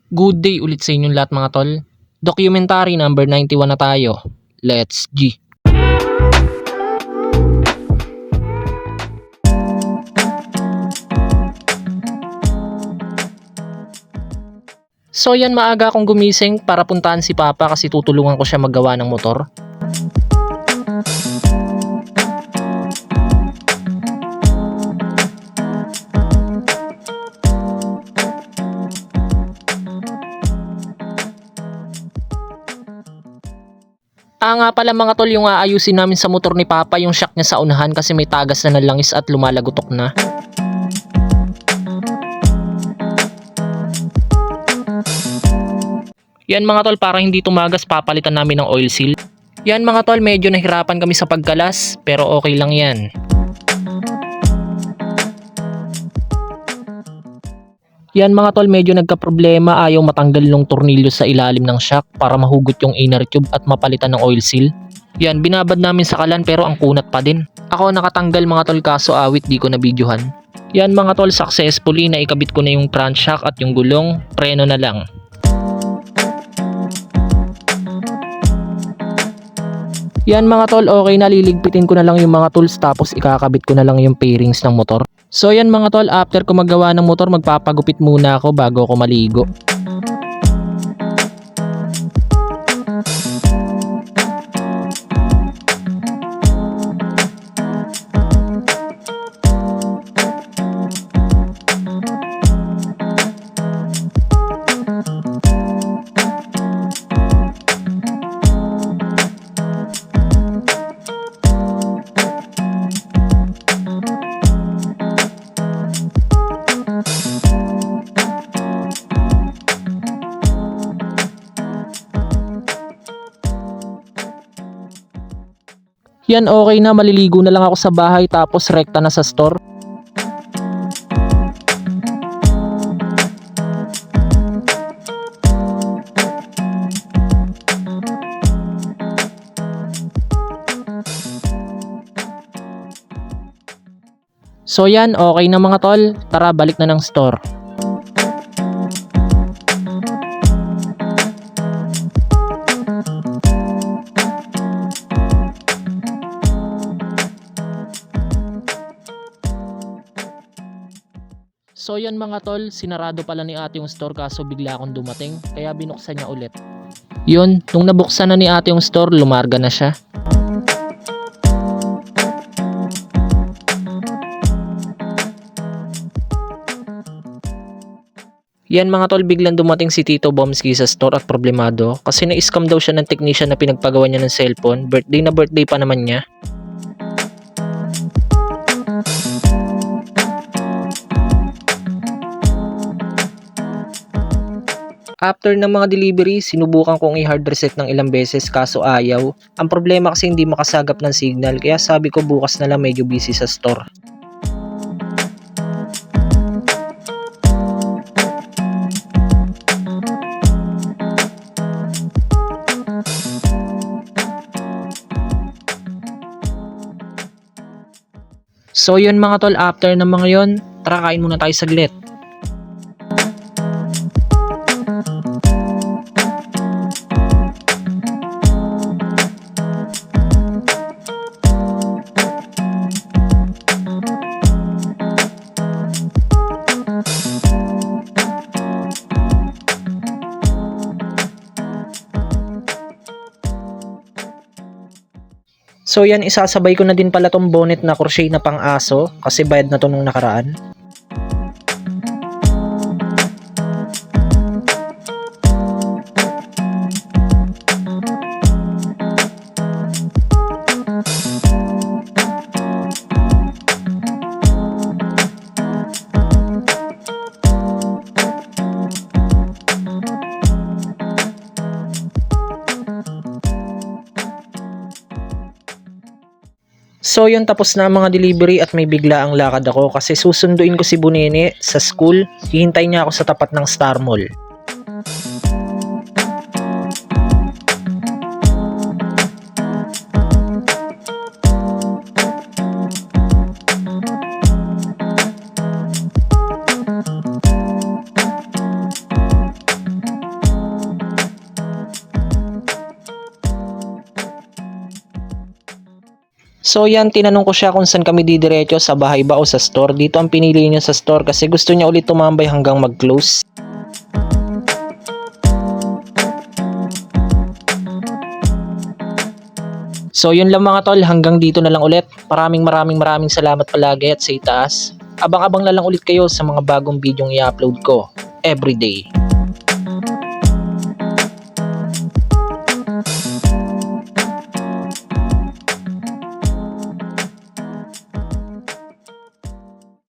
Good day ulit sa inyong lahat mga tol. Documentary number 91 na tayo. Let's G! So yan, maaga akong gumising para puntahan si Papa kasi tutulungan ko siya maggawa ng motor. Nga pala mga tol, yung aayusin namin sa motor ni Papa yung shock niya sa unahan kasi may tagas na ng langis at lumalagotok na. Yan mga tol, para hindi tumagas papalitan namin ng oil seal. Yan mga tol, medyo nahirapan kami sa pagkalas pero okay lang yan. Yan mga tol, medyo nagka-problema, ayaw matanggal ng tornilyo sa ilalim ng shock para mahugot yung inner tube at mapalitan ng oil seal. Yan, binabad namin sa kalan pero ang kunat pa din. Ako nakatanggal mga tol kaso awit di ko na videohan. Yan mga tol, successfully na ikabit ko na yung crankshaft at yung gulong, preno na lang. Yan mga tol, okay na, liligpitin ko na lang yung mga tools tapos ikakabit ko na lang yung pairings ng motor. So yan mga tol, after ko maggawa ng motor, magpapagupit muna ako bago ako maligo. Yan, okay na, maliligo na lang ako sa bahay tapos rekta na sa store. So yan, okay na mga tol, tara balik na ng store. So yan mga tol, sinarado pala ni ate yung store kaso bigla akong dumating kaya binuksan niya ulit. Yun, nung nabuksan na ni ate yung store, lumarga na siya. Yan mga tol, biglang dumating si Tito Bomski sa store at problemado kasi na-scam daw siya ng technician na pinagpagawa niya ng cellphone. Birthday na birthday pa naman niya. After ng mga delivery, sinubukan kong i-hard reset ng ilang beses kaso ayaw. Ang problema kasi hindi makasagap ng signal kaya sabi ko bukas na lang, medyo busy sa store. So yun mga tol, after ng mga yon, tara kain muna tayo saglit. So yan, isasabay ko na din pala tong bonnet na crochet na pang aso kasi bayad na to nung nakaraan. So yun, tapos na ang mga delivery at may bigla ang lakad ako kasi susunduin ko si Bunene sa school. Hihintay niya ako sa tapat ng Star Mall. So yan, tinanong ko siya kung saan kami didiretso, sa bahay ba o sa store. Dito ang pinili niya sa store kasi gusto niya ulit tumambay hanggang mag-close. So yun lang mga tol, hanggang dito na lang ulit. Maraming salamat palagi at sa itaas. Abang-abang na lang ulit kayo sa mga bagong bidyong i-upload ko everyday.